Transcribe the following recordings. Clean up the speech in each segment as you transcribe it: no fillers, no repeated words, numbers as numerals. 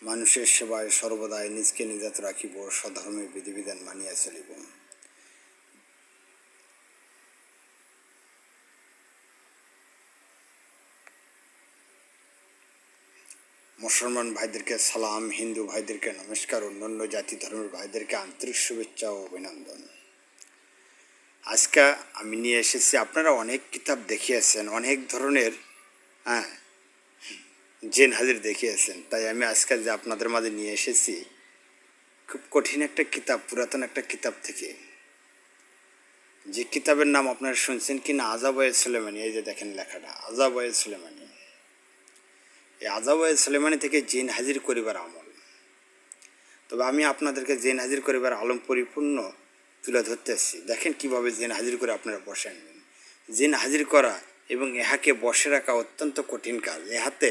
মানুষের সেবায় সর্বদাই নিজকে নিজাত রাখিব, স্বধর্মের বিধিবিধান মানিয়া চলিব। মুসলমান ভাইদেরকে সালাম, হিন্দু ভাইদেরকে নমস্কার, অন্যান্য জাতি ধর্মের ভাইদেরকে আন্তরিক শুভেচ্ছা ও অভিনন্দন। আজকে আমি নিয়ে এসেছি, আপনারা অনেক কিতাব দেখিয়েছেন, অনেক ধরনের জিন হাজির দেখিয়েছেন, তাই আমি আজকে যে আপনাদের মাঝে নিয়ে এসেছি খুব কঠিন একটা কিতাব, পুরাতন একটা কিতাব থেকে। যে কিতাবের নাম আপনারা শুনছেন কি না, আজাব-ই সুলেমানি। এই যে দেখেন লেখাটা, আজাব-ই সুলেমানি। এই আজাব-ই সুলেমানি থেকে জিন হাজির করিবার আমল। তবে আমি আপনাদেরকে জিন হাজির করিবার আলম পরিপূর্ণ তুলে ধরতেছি। দেখেন কিভাবে জিন হাজির করে আপনারা বসে আনবেন। জিন হাজির করা এবং ইহাকে বসে রাখা অত্যন্ত কঠিন কাজ। ইহাতে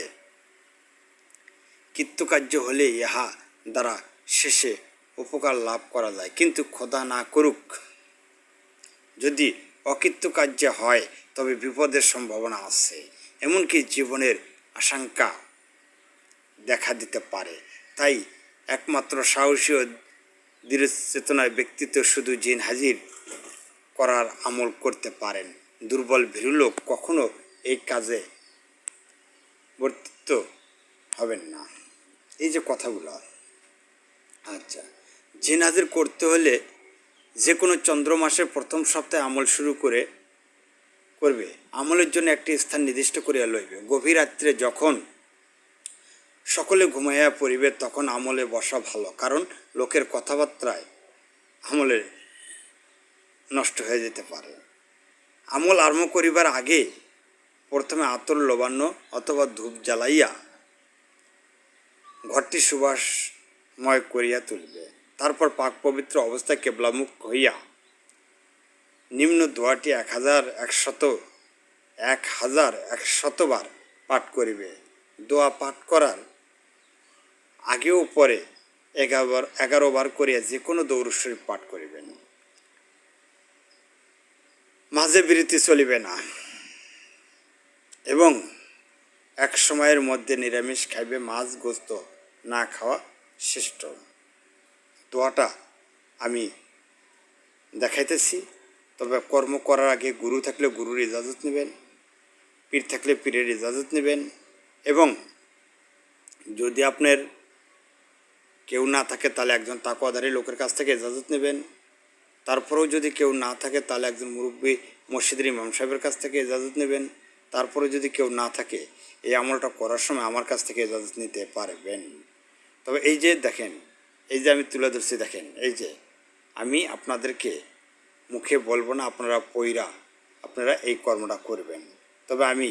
কৃতকার্য হলে ইহা দ্বারা শেষে উপকার লাভ করা যায়, কিন্তু খোদা না করুক যদি অকৃতকার্য হয় তবে বিপদের সম্ভাবনা আছে, এমনকি জীবনের আশঙ্কা দেখা দিতে পারে। তাই একমাত্র সাহসী ও দৃঢ়চেতনায় ব্যক্তিত্ব শুধু জিন হাজির করার আমল করতে পারেন। দুর্বল ভীরু লোক কখনো এই কাজে বর্তিত হবেন না। এই যে কথাগুলো, আচ্ছা, জিন হাজির করতে হলে যে কোনো চন্দ্র মাসের প্রথম সপ্তাহে আমল শুরু করবে। আমলের জন্য একটি স্থান নির্দিষ্ট করিয়া লইবে। গভীর রাত্রে যখন সকলে ঘুমাইয়া পড়িবে তখন আমলে বসা ভালো, কারণ লোকের কথাবার্তায় আমলে নষ্ট হয়ে যেতে পারে। আমল আরম্ভ করিবার আগে প্রথমে আতর লবান্য অথবা ধূপ জ্বালাইয়া ঘরটি সুবাসময় করিয়া তুলবে। তারপর পাক পবিত্র অবস্থায় কেবলামুখ হইয়া নিম্ন দোয়াটি 1100বার পাঠ করিবে। দোয়া পাঠ করার আগেও পরে 11 বার করিয়া যে কোনো দরুদ শরীফ পাঠ করিবেন। মাঝে বিরতি চলিবে না এবং এক সময়ের মধ্যে নিরামিষ খাইবে। মাছ গোস্ত না খাওয়া শ্রেষ্ঠ। দোয়াটা আমি দেখাইতেছি, তবে কর্ম করার আগে গুরু থাকলে গুরুর ইজাজত নেবেন, পীর থাকলে পীরের ইজাজত নেবেন, এবং যদি আপনার কেউ না থাকে তাহলে একজন তাকওয়াধারী লোকের কাছ থেকে ইজাজত নেবেন। তারপরেও যদি কেউ না থাকে তাহলে একজন মুরব্বী মসজিদের ইমাম সাহেবের কাছ থেকে ইজাজত নেবেন। তারপরে যদি কেউ না থাকে এই আমলটা করার সময় আমার কাছ থেকে ইজাজত নিতে পারবেন। তবে এই যে দেখেন, এই যে আমি তুলে ধরছি, দেখেন এই যে আমি আপনাদেরকে মুখে বলবো না, আপনারা পইরা আপনারা এই কর্মটা করবেন। তবে আমি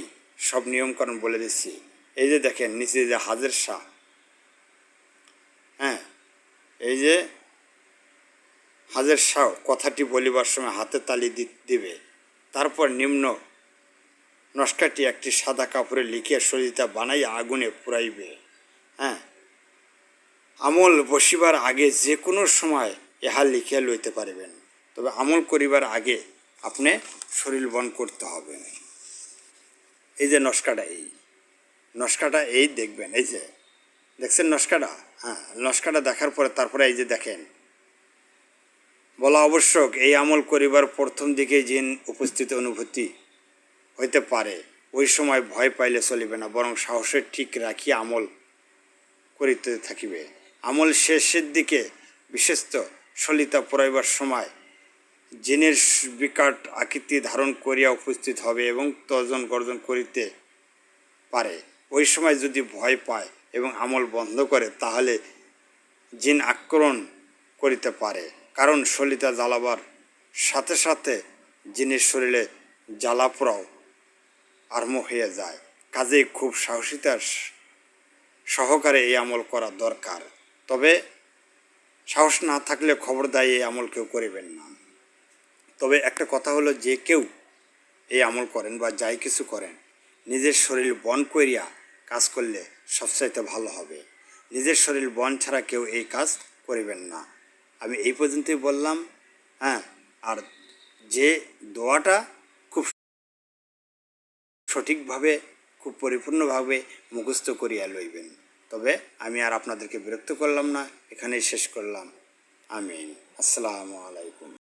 সব নিয়মকানুন বলে দিচ্ছি। এই যে দেখেন নিচে যে হাজের শাহ, এই যে হাজের শাহ কথাটি বলিবার সময় হাতে তালি দিবে। তারপর নিম্ন নস্কাটি একটি সাদা কাপড়ে লিখিয়া সরিতা বানাইয়া আগুনে পুরাইবে। আমল বসিবার আগে যে কোনো সময় ইহা লিখিয়া লইতে পারিবেন। তবে আমল করিবার আগে আপনি শরীর বন করতে হবে। এই যে নস্কাটা এই দেখবেন, এই যে দেখছেন নস্কাটা, নস্কাটা দেখার পরে তারপরে এই যে দেখেন বলা আবশ্যক, এই আমল করিবার প্রথম দিকে জিন উপস্থিত অনুভূতি হইতে পারে। ওই সময় ভয় পাইলে চলিবে না, বরং সাহসের ঠিক রাখিয়া আমল করিতে থাকিবে। আমল শেষের দিকে বিশেষত সলিতা পড়াইবার সময় জিনের বিকট আকৃতি ধারণ করিয়া উপস্থিত হবে এবং তর্জন গর্জন করিতে পারে। ওই সময় যদি ভয় পায় এবং আমল বন্ধ করে তাহলে জিন আক্রমণ করিতে পারে, কারণ সলিতা জ্বালাবার সাথে সাথে জিনের শরীরে জ্বালা পোড়াও আরম্ভ হয়ে যায়। কাজেই খুব সাহসিতার সহকারে এই আমল করা দরকার। তবে সাহস না থাকলে খবরদার এই আমল কেউ করিবেন না। তবে একটা কথা হলো, যে কেউ এই আমল করেন বা যাই কিছু করেন, নিজের শরীর বন করিয়া কাজ করলে সবচাইতে ভালো হবে। নিজের শরীর বন ছাড়া কেউ এই কাজ করিবেন না। আমি এই পর্যন্তই বললাম। আর যে দোয়াটা খুব সঠিকভাবে, খুব পরিপূর্ণভাবে মুখস্থ করিয়া লইবেন। তবে আমি আর আপনাদেরকে বিরক্ত করলাম না, এখানেই শেষ করলাম। আমিন। আসসালামু আলাইকুম।